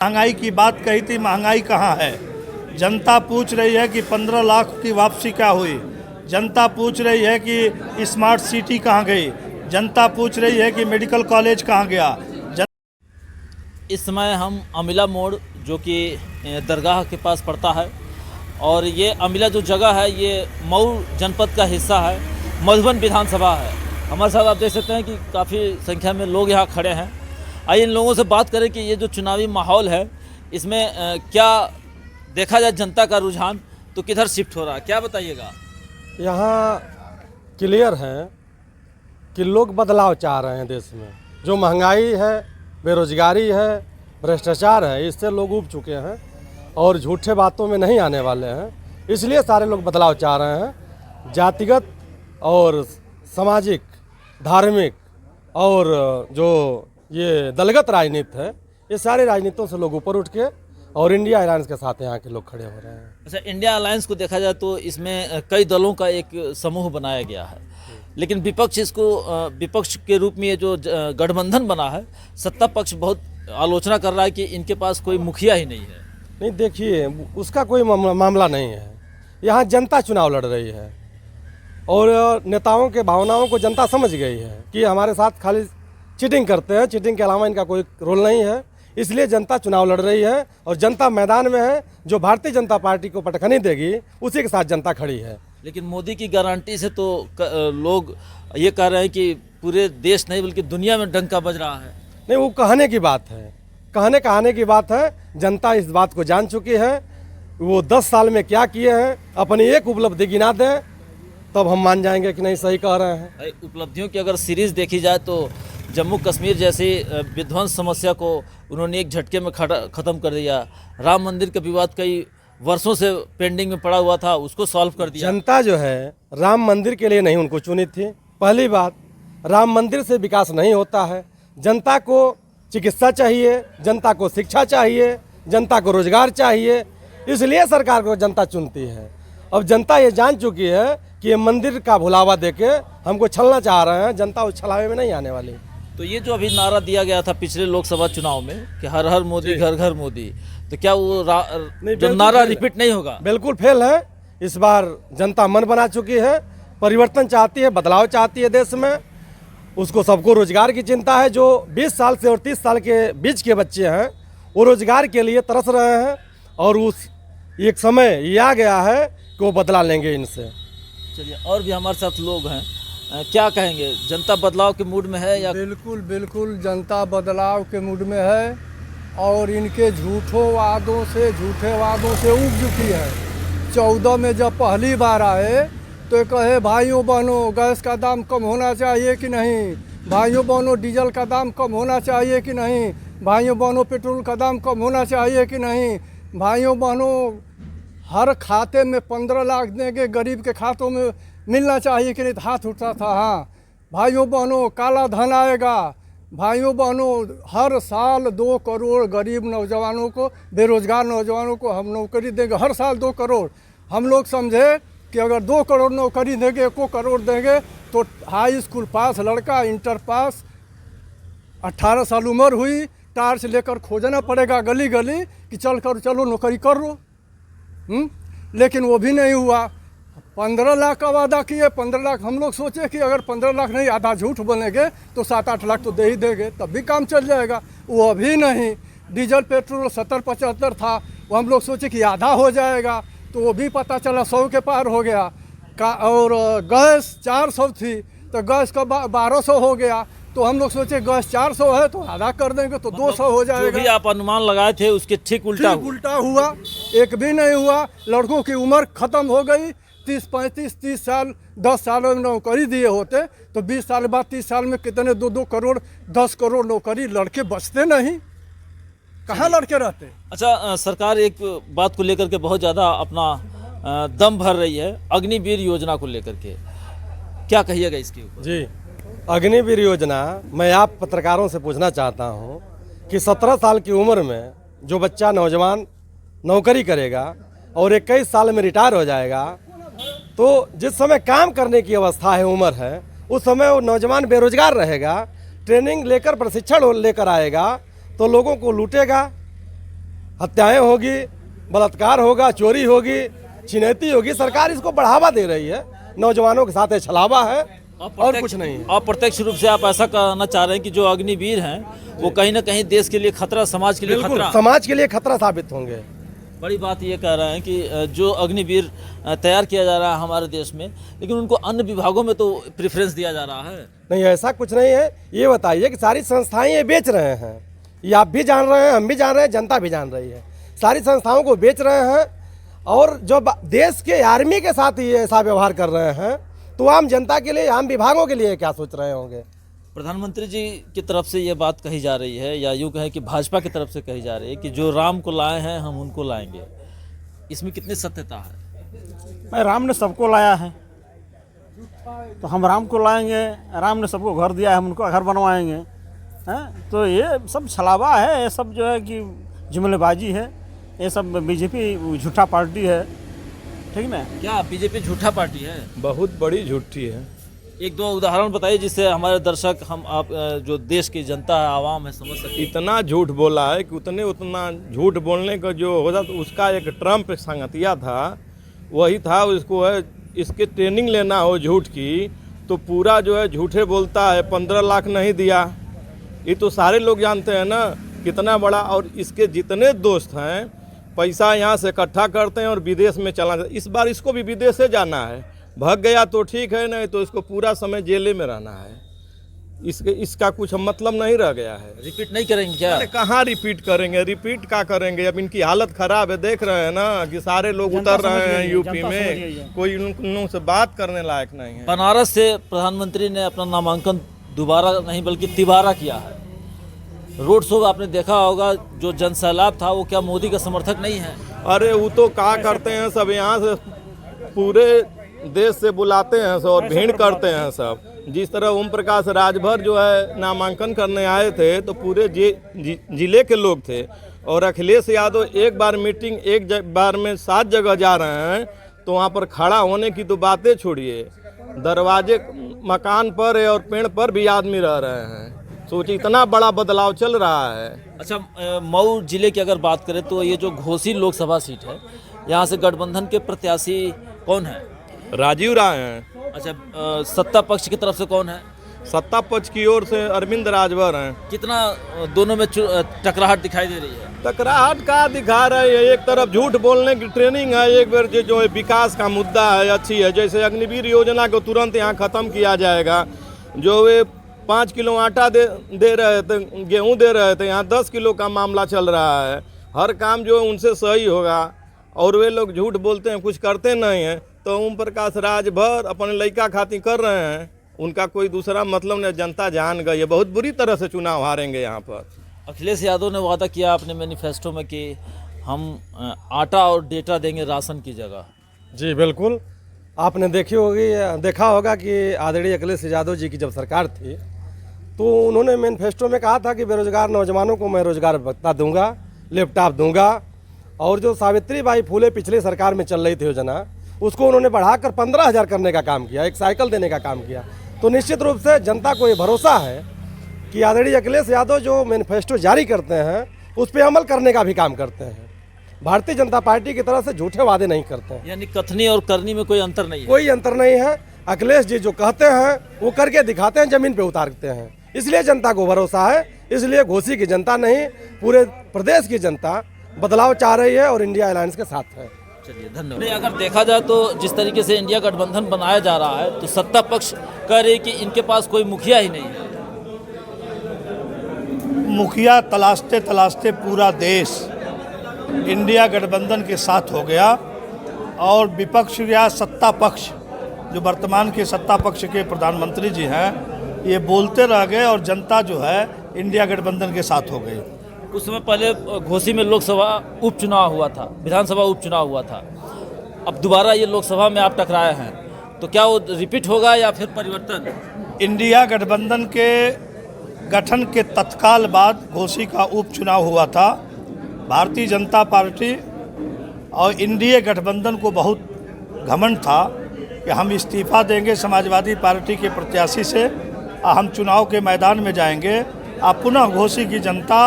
महंगाई की बात कही थी, महंगाई कहाँ है? जनता पूछ रही है कि 15 लाख की वापसी क्या हुई। जनता पूछ रही है कि स्मार्ट सिटी कहाँ गई। जनता पूछ रही है कि मेडिकल कॉलेज कहाँ गया। इस समय हम अमिला मोड़ जो कि दरगाह के पास पड़ता है और ये अमिला जो जगह है ये मऊ जनपद का हिस्सा है, मधुबन विधानसभा है। हमारे साथ आप देख सकते हैं कि काफ़ी संख्या में लोग यहाँ खड़े हैं। आइए इन लोगों से बात करें कि ये जो चुनावी माहौल है इसमें क्या देखा जाए, जनता का रुझान तो किधर शिफ्ट हो रहा है, क्या बताइएगा? यहाँ क्लियर है कि लोग बदलाव चाह रहे हैं। देश में जो महंगाई है, बेरोजगारी है, भ्रष्टाचार है, इससे लोग ऊब चुके हैं और झूठे बातों में नहीं आने वाले हैं। इसलिए सारे लोग बदलाव चाह रहे हैं। जातिगत और सामाजिक, धार्मिक और जो ये दलगत राजनीति है, ये सारे राजनीतियों से लोग ऊपर उठ के और इंडिया अलायंस के साथ यहाँ के लोग खड़े हो रहे हैं। अच्छा, इंडिया अलायंस को देखा जाए तो इसमें कई दलों का एक समूह बनाया गया है, लेकिन विपक्ष इसको विपक्ष के रूप में ये जो गठबंधन बना है, सत्ता पक्ष बहुत आलोचना कर रहा है कि इनके पास कोई मुखिया ही नहीं है। नहीं, देखिए उसका कोई मामला नहीं है। यहाँ जनता चुनाव लड़ रही है और नेताओं के भावनाओं को जनता समझ गई है कि हमारे साथ खाली चीटिंग करते हैं, चीटिंग के अलावा इनका कोई रोल नहीं है। इसलिए जनता चुनाव लड़ रही है और जनता मैदान में है। जो भारतीय जनता पार्टी को पटखनी देगी उसी के साथ जनता खड़ी है। लेकिन मोदी की गारंटी से तो लोग ये कह रहे हैं कि पूरे देश नहीं बल्कि दुनिया में डंका बज रहा है। नहीं, वो कहने की बात है, कहने की बात है। जनता इस बात को जान चुकी है। वो 10 साल में क्या किए हैं, अपनी एक उपलब्धि गिना दें तब हम मान जाएंगे कि नहीं सही कह रहे हैं। उपलब्धियों की अगर सीरीज देखी जाए तो जम्मू कश्मीर जैसी विध्वंस समस्या को उन्होंने एक झटके में ख़त्म कर दिया। राम मंदिर का विवाद कई वर्षों से पेंडिंग में पड़ा हुआ था, उसको सॉल्व कर दिया। जनता जो है राम मंदिर के लिए नहीं उनको चुनी थी। पहली बात, राम मंदिर से विकास नहीं होता है। जनता को चिकित्सा चाहिए, जनता को शिक्षा चाहिए, जनता को रोजगार चाहिए। इसलिए सरकार को जनता चुनती है। अब जनता ये जान चुकी है कि ये मंदिर का भुलावा देके हमको छलना चाह रहे हैं। जनता उस छलावे में नहीं आने वाली। तो ये जो अभी नारा दिया गया था पिछले लोकसभा चुनाव में कि हर हर मोदी घर घर मोदी, तो क्या वो जो नारा रिपीट नहीं होगा? बिल्कुल फेल है। इस बार जनता मन बना चुकी है, परिवर्तन चाहती है, बदलाव चाहती है देश में। उसको सबको रोजगार की चिंता है। जो 20 साल से और 30 साल के बीच के बच्चे हैं वो रोजगार के लिए तरस रहे हैं और उस एक समय ये आ गया है कि वो बदला लेंगे इनसे। चलिए, और भी हमारे साथ लोग हैं, क्या कहेंगे? जनता बदलाव के मूड में है या? बिल्कुल बिल्कुल जनता बदलाव के मूड में है और इनके झूठे वादों से उब चुकी है। 14 में जब पहली बार आए तो कहे भाइयों बहनों गैस का दाम कम होना चाहिए कि नहीं, भाइयों बहनों डीजल का दाम कम होना चाहिए कि नहीं, भाइयों बहनों पेट्रोल का दाम कम होना चाहिए कि नहीं, भाइयों बहनों हर खाते में 15 लाख देंगे, गरीब के खातों में मिलना चाहिए कि नहीं, हाथ उठता था। हाँ भाइयों बहनों काला धन आएगा, भाइयों बहनों हर साल 2 करोड़ गरीब नौजवानों को, बेरोजगार नौजवानों को हम नौकरी देंगे, हर साल 2 करोड़। हम लोग समझे कि अगर 2 करोड़ नौकरी देंगे, 1 करोड़ देंगे तो हाई स्कूल पास लड़का, इंटर पास, 18 साल उम्र हुई, टार्च लेकर खोजना पड़ेगा गली गली कि चलो नौकरी कर लो। लेकिन वो भी नहीं हुआ। 15 लाख का वादा किए, 15 लाख। हम लोग सोचे कि अगर 15 लाख नहीं, आधा झूठ बनेंगे तो 7-8 लाख तो दे ही देंगे, तब भी काम चल जाएगा। वो अभी नहीं। डीजल पेट्रोल 70-75 था, वो हम लोग सोचे कि आधा हो जाएगा, तो वो भी पता चला 100 के पार हो गया। और गैस 400 थी तो गैस का 1200 हो गया। तो हम लोग सोचे गैस 400 है तो आधा कर देंगे तो 200 हो जाएगा। जो भी आप अनुमान लगाए थे उसके ठीक उल्टा हुआ। एक भी नहीं हुआ। लड़कों की उम्र खत्म हो गई। 30 साल 10 साल में नौकरी दिए होते तो 20 साल बाद 30 साल में कितने 2 करोड़ 10 करोड़ नौकरी लड़के बचते नहीं, कहाँ लड़के रहते। अच्छा, सरकार एक बात को लेकर के बहुत ज़्यादा अपना दम भर रही है, अग्निवीर योजना को लेकर के, क्या कहिएगा इसके ऊपर? जी, अग्निवीर योजना, मैं आप पत्रकारों से पूछना चाहता हूं कि 17 साल की उम्र में जो बच्चा नौजवान नौकरी करेगा और 21 साल में रिटायर हो जाएगा, तो जिस समय काम करने की अवस्था है, उम्र है, उस समय वो नौजवान बेरोजगार रहेगा। ट्रेनिंग लेकर, प्रशिक्षण लेकर आएगा तो लोगों को लूटेगा, हत्याएं होगी, बलात्कार होगा, चोरी होगी, छिनैती होगी। सरकार इसको बढ़ावा दे रही है, नौजवानों के साथ ये छलावा है और कुछ नहीं है। अप्रत्यक्ष रूप से आप ऐसा कहना चाह रहे हैं कि जो अग्निवीर हैं वो कहीं ना कहीं देश के लिए खतरा, समाज के लिए बिल्कुल खतरा। समाज के लिए खतरा साबित होंगे। बड़ी बात ये कह रहे हैं कि जो अग्निवीर तैयार किया जा रहा है हमारे देश में, लेकिन उनको अन्य विभागों में तो प्रेफरेंस दिया जा रहा है। नहीं, ऐसा कुछ नहीं है। ये बताइए कि सारी संस्थाएं ये बेच रहे हैं, ये आप भी जान रहे हैं, हम भी जान रहे हैं, जनता भी जान रही है। सारी संस्थाओं को बेच रहे हैं और जो देश के आर्मी के साथ ये ऐसा व्यवहार कर रहे हैं, तो आम जनता के लिए, आम विभागों के लिए क्या सोच रहे होंगे। प्रधानमंत्री जी की तरफ से ये बात कही जा रही है, या यूँ कहें कि भाजपा की तरफ से कही जा रही है कि जो राम को लाए हैं हम उनको लाएंगे। इसमें कितनी सत्यता है? भाई राम ने सबको लाया है, तो हम राम को लाएंगे। राम ने सबको घर दिया है, हम उनको घर बनवाएंगे, हैं? तो ये सब छलावा है, ये सब जो है कि जुमलेबाजी है, ये सब बीजेपी झूठा पार्टी है, ठीक ना। क्या बीजेपी झूठा पार्टी है? बहुत बड़ी झूठी है। एक दो उदाहरण बताइए जिससे हमारे दर्शक, हम आप जो देश की जनता है, आवाम है, समझ सके। इतना झूठ बोला है कि उतना झूठ बोलने का जो होता तो उसका एक ट्रम्प संगतिया था, वही था। उसको है इसके ट्रेनिंग लेना हो झूठ की, तो पूरा जो है झूठे बोलता है। 15 लाख नहीं दिया, ये तो सारे लोग जानते हैं ना कितना बड़ा। और इसके जितने दोस्त हैं पैसा यहाँ से इकट्ठा करते हैं और विदेश में चला जाता है। इस बार इसको भी विदेश से जाना है, भाग गया तो ठीक है, नहीं तो इसको पूरा समय जेले में रहना है। इसका कुछ मतलब नहीं रह गया है। रिपीट नहीं करेंगे क्या? अरे कहाँ रिपीट करेंगे, रिपीट क्या करेंगे। अब इनकी हालत खराब है, देख रहे हैं ना कि सारे लोग उतर रहे हैं यूपी में, कोई उन से बात करने लायक नहीं है। बनारस से प्रधानमंत्री ने अपना नामांकन दोबारा नहीं बल्कि तिबारा किया है। रोड शो आपने देखा होगा, जो जनसैलाब था वो क्या मोदी का समर्थक नहीं है? अरे वो तो क्या करते हैं सब, यहाँ से पूरे देश से बुलाते हैं सब और भीड़ करते हैं सब। जिस तरह ओम प्रकाश राजभर जो है नामांकन करने आए थे, तो पूरे जिले के लोग थे। और अखिलेश यादव एक बार मीटिंग एक बार में 7 जगह जा रहे हैं, तो वहाँ पर खड़ा होने की तो बातें छोड़िए, दरवाजे मकान पर है और पेड़ पर भी आदमी रह रहे हैं। सोचिए इतना बड़ा बदलाव चल रहा है। अच्छा, मऊ जिले की अगर बात करें तो ये जो घोसी लोकसभा सीट है, यहाँ से गठबंधन के प्रत्याशी कौन है? राजीव राय हैं। अच्छा, सत्ता पक्ष की तरफ से कौन है? सत्ता पक्ष की ओर से अरविंद राजभर हैं। कितना दोनों में टकराहट दिखाई दे रही है? टकराहट का दिखा रहे हैं, एक तरफ झूठ बोलने की ट्रेनिंग है, एक बार जो है विकास का मुद्दा है, अच्छी है। जैसे अग्निवीर योजना को तुरंत यहाँ ख़त्म किया जाएगा। जो वे 5 किलो आटा दे रहे थे, गेहूँ दे रहे थे, यहाँ 10 किलो का मामला चल रहा है। हर काम जो है उनसे सही होगा, और वे लोग झूठ बोलते हैं, कुछ करते नहीं हैं। तो ओम प्रकाश राजभर अपने लड़का खातिर कर रहे हैं, उनका कोई दूसरा मतलब नहीं। जनता जान गई है, बहुत बुरी तरह से चुनाव हारेंगे यहाँ पर। अखिलेश यादव ने वादा किया अपने मैनिफेस्टो में कि हम आटा और डेटा देंगे राशन की जगह। जी बिल्कुल, आपने देखा होगा कि आदरणीय अखिलेश यादव जी की जब सरकार थी, तो उन्होंने मैनिफेस्टो में कहा था कि बेरोजगार नौजवानों को मैं रोजगार भत्ता दूंगा, लैपटॉप दूंगा। और जो सावित्रीबाई फुले पिछली सरकार में चल रही थी योजना, उसको उन्होंने बढ़ाकर 15,000 करने का काम किया, एक साइकिल देने का काम किया। तो निश्चित रूप से जनता को ये भरोसा है कि आदरणीय अखिलेश यादव जो मैनिफेस्टो जारी करते हैं उस पर अमल करने का भी काम करते हैं। भारतीय जनता पार्टी की तरफ से झूठे वादे नहीं करते हैं। यानी कथनी और करनी में कोई अंतर नहीं है? कोई अंतर नहीं है। अखिलेश जी जो कहते हैं वो करके दिखाते हैं, जमीन पे उतारते हैं। इसलिए जनता को भरोसा है, इसलिए घोसी की जनता नहीं, पूरे प्रदेश की जनता बदलाव चाह रही है और इंडिया अलायंस के साथ है। चलिए, धन्यवाद। नहीं, अगर देखा जाए तो जिस तरीके से इंडिया गठबंधन बनाया जा रहा है, तो सत्ता पक्ष कह रही कि इनके पास कोई मुखिया ही नहीं है। मुखिया तलाशते तलाशते पूरा देश इंडिया गठबंधन के साथ हो गया, और विपक्ष या सत्ता पक्ष, जो वर्तमान के सत्ता पक्ष के प्रधानमंत्री जी हैं, ये बोलते रह गए और जनता जो है इंडिया गठबंधन के साथ हो गई। कुछ समय पहले घोसी में लोकसभा उपचुनाव हुआ था, विधानसभा उपचुनाव हुआ था। अब दोबारा ये लोकसभा में आप टकराए हैं, तो क्या वो रिपीट होगा या फिर परिवर्तन? इंडिया गठबंधन के गठन के तत्काल बाद घोसी का उपचुनाव हुआ था। भारतीय जनता पार्टी और इंडिया गठबंधन को बहुत घमंड था कि हम इस्तीफा देंगे समाजवादी पार्टी के प्रत्याशी से, हम चुनाव के मैदान में जाएंगे। अब पुनः घोसी की जनता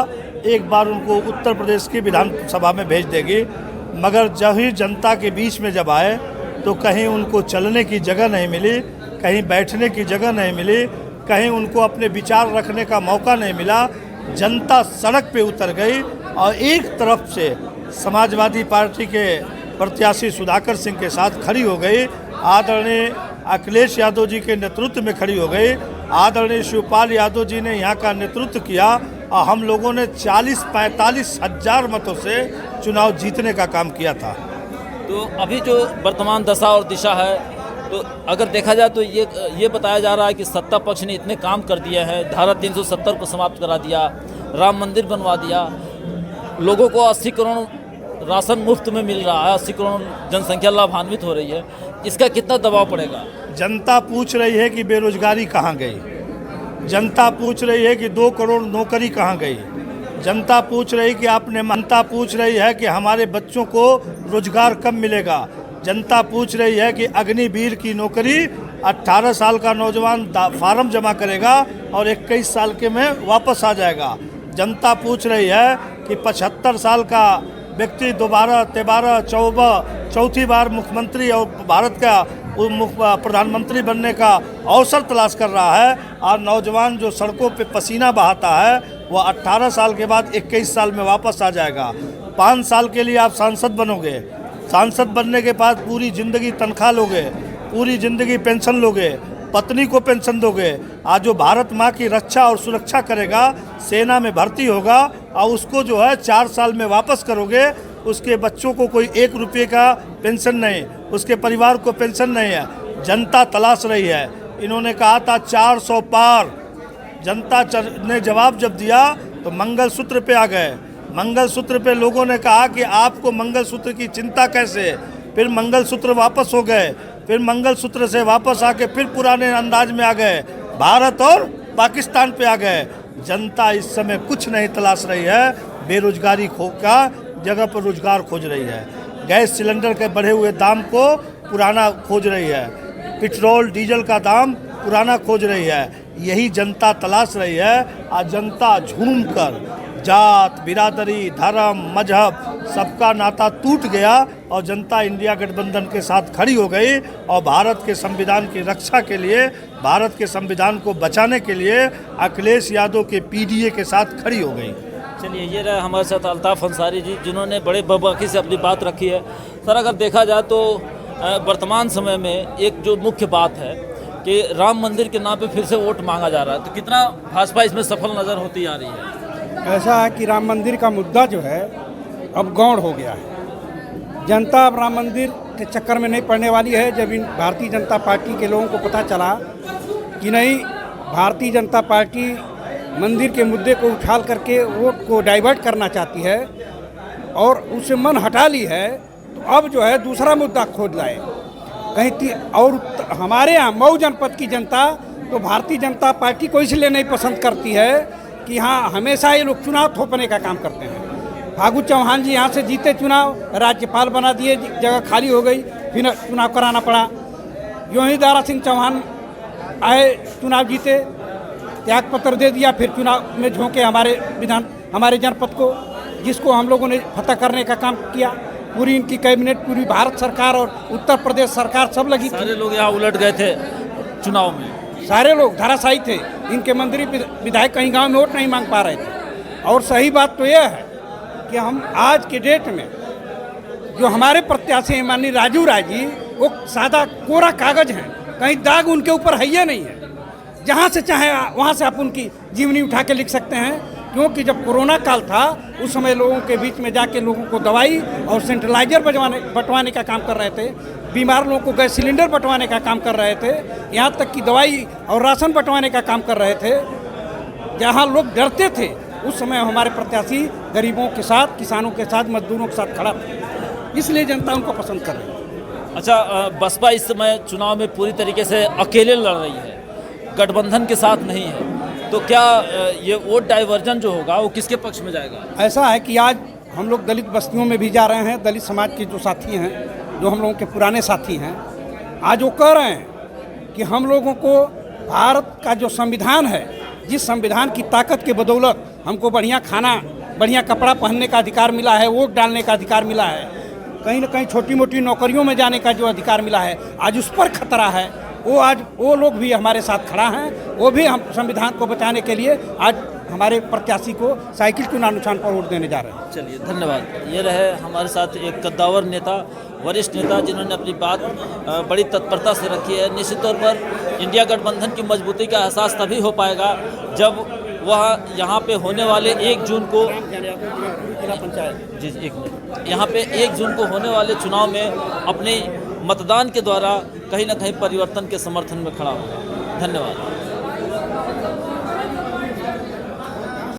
एक बार उनको उत्तर प्रदेश की विधानसभा में भेज देगी, मगर जब ही जनता के बीच में जब आए तो कहीं उनको चलने की जगह नहीं मिली, कहीं बैठने की जगह नहीं मिली, कहीं उनको अपने विचार रखने का मौका नहीं मिला। जनता सड़क पे उतर गई और एक तरफ से समाजवादी पार्टी के प्रत्याशी सुधाकर सिंह के साथ खड़ी हो गई, आदरणीय अखिलेश यादव जी के नेतृत्व में खड़ी हो गई। आदरणीय शिवपाल यादव जी ने यहाँ का नेतृत्व किया और हम लोगों ने 40-45 हज़ार मतों से चुनाव जीतने का काम किया था। तो अभी जो वर्तमान दशा और दिशा है, तो अगर देखा जाए तो ये बताया जा रहा है कि सत्ता पक्ष ने इतने काम कर दिए हैं, धारा 370 को समाप्त करा दिया, राम मंदिर बनवा दिया, लोगों को 80 करोड़ राशन मुफ्त में मिल रहा है, 80 करोड़ जनसंख्या लाभान्वित हो रही है, इसका कितना दबाव पड़ेगा? जनता पूछ रही है कि बेरोजगारी कहाँ गई, जनता पूछ रही है कि 2 करोड़ नौकरी कहाँ गई, जनता पूछ रही कि जनता पूछ रही है कि हमारे बच्चों को रोजगार कब मिलेगा, जनता पूछ रही है कि अग्निवीर की नौकरी 18 साल का नौजवान फार्म जमा करेगा और 21 साल के में वापस आ जाएगा। जनता पूछ रही है कि 75 साल का व्यक्ति दोबारा चौथी बार मुख्यमंत्री और भारत का प्रधानमंत्री बनने का अवसर तलाश कर रहा है, और नौजवान जो सड़कों पे पसीना बहाता है वह 18 साल के बाद 21 साल में वापस आ जाएगा। 5 साल के लिए आप सांसद बनोगे, सांसद बनने के बाद पूरी ज़िंदगी तनख्वाह लोगे, पूरी ज़िंदगी पेंशन लोगे, पत्नी को पेंशन दोगे। आज जो भारत माँ की रक्षा और सुरक्षा करेगा, सेना में भर्ती होगा और उसको जो है 4 साल में वापस करोगे, उसके बच्चों को कोई 1 रुपये का पेंशन नहीं, उसके परिवार को पेंशन नहीं है। जनता तलाश रही है। इन्होंने कहा था 400 पार, जनता ने जवाब जब दिया तो मंगलसूत्र पे आ गए। मंगलसूत्र पे लोगों ने कहा कि आपको मंगलसूत्र की चिंता कैसे, फिर मंगलसूत्र वापस हो गए, फिर मंगलसूत्र से वापस आके फिर पुराने अंदाज में आ गए, भारत और पाकिस्तान पे आ गए। जनता इस समय कुछ नहीं तलाश रही है, बेरोजगारी का जगह पर रोजगार खोज रही है, गैस सिलेंडर के बढ़े हुए दाम को पुराना खोज रही है, पेट्रोल डीजल का दाम पुराना खोज रही है। यही जनता तलाश रही है। आज जनता झूम कर जात बिरादरी धर्म मजहब सबका नाता टूट गया और जनता इंडिया गठबंधन के साथ खड़ी हो गई और भारत के संविधान की रक्षा के लिए, भारत के संविधान को बचाने के लिए अखिलेश यादव के पीडीए के साथ खड़ी हो गई। चलिए, ये रहा हमारे साथ अल्ताफ अंसारी जी, जिन्होंने बड़े बबाकी से अपनी बात रखी है। सर, अगर देखा जाए तो वर्तमान समय में एक जो मुख्य बात है कि राम मंदिर के नाम पे फिर से वोट मांगा जा रहा है, तो कितना भाजपा इसमें सफल नज़र होती आ रही है? ऐसा है कि राम मंदिर का मुद्दा जो है अब गौण हो गया है। जनता अब राम मंदिर के चक्कर में नहीं पड़ने वाली है। जब इन भारतीय जनता पार्टी के लोगों को पता चला कि नहीं, भारतीय जनता पार्टी मंदिर के मुद्दे को उछाल करके वोट को डाइवर्ट करना चाहती है और उससे मन हटा ली है, तो अब जो है दूसरा मुद्दा खोज लाए कहीं। और हमारे यहाँ मऊ जनपद की जनता तो भारतीय जनता पार्टी को इसलिए नहीं पसंद करती है कि हाँ, हमेशा ये लोग चुनाव थोपने का काम करते हैं। फागू चौहान जी यहाँ से जीते चुनाव, राज्यपाल बना दिए, जगह खाली हो गई, फिर चुनाव कराना पड़ा। यूँ ही दारा सिंह चौहान आए, चुनाव जीते, त्यागपत्र दे दिया, फिर चुनाव में झोंके हमारे जनपद को, जिसको हम लोगों ने फतह करने का काम किया। पूरी इनकी कैबिनेट, पूरी भारत सरकार और उत्तर प्रदेश सरकार सब लगी। सारे लोग यहाँ उलट गए थे चुनाव में, सारे लोग धराशायी थे। इनके मंत्री विधायक कहीं गांव में वोट नहीं मांग पा रहे थे। और सही बात तो यह है कि हम आज के डेट में जो हमारे प्रत्याशी हैं माननीय राजू राय जी, वो सादा कोरा कागज हैं, कहीं दाग उनके ऊपर है ही नहीं है। जहाँ से चाहे वहाँ से आप उनकी जीवनी उठा के लिख सकते हैं। क्योंकि जब कोरोना काल था उस समय लोगों के बीच में जाके लोगों को दवाई और सेंट्रलाइजर बंटवाने का काम कर रहे थे, बीमार लोगों को गैस सिलेंडर बंटवाने का काम कर रहे थे, यहाँ तक कि दवाई और राशन बंटवाने का काम कर रहे थे। जहाँ लोग डरते थे उस समय हमारे प्रत्याशी गरीबों के साथ, किसानों के साथ, मजदूरों के साथ खड़ा था, इसलिए जनता उनको पसंद कर रही है। अच्छा, बसपा इस समय चुनाव में पूरी तरीके से अकेले लड़ रही है, गठबंधन के साथ नहीं है, तो क्या ये वोट डाइवर्जन जो होगा वो किसके पक्ष में जाएगा? ऐसा है कि आज हम लोग दलित बस्तियों में भी जा रहे हैं। दलित समाज के जो साथी हैं, जो हम लोगों के पुराने साथी हैं, आज वो कह रहे हैं कि हम लोगों को भारत का जो संविधान है, जिस संविधान की ताकत के बदौलत हमको बढ़िया खाना बढ़िया कपड़ा पहनने का अधिकार मिला है, वोट डालने का अधिकार मिला है, कहीं ना कहीं छोटी मोटी नौकरियों में जाने का जो अधिकार मिला है, आज उस पर खतरा है। वो लोग भी हमारे साथ खड़ा हैं, वो भी हम संविधान को बचाने के लिए आज हमारे प्रत्याशी को साइकिल के निशान पर वोट देने जा रहे हैं। चलिए धन्यवाद। ये रहे हमारे साथ एक कद्दावर नेता, वरिष्ठ नेता, जिन्होंने अपनी बात बड़ी तत्परता से रखी है। निश्चित तौर पर इंडिया गठबंधन की मजबूती का एहसास तभी हो पाएगा जब वह यहाँ पे होने वाले 1 जून को जी 1 मिनट यहाँ पे 1 जून को होने वाले चुनाव में अपने मतदान के द्वारा कहीं ना कहीं परिवर्तन के समर्थन में खड़ा होगा। धन्यवाद।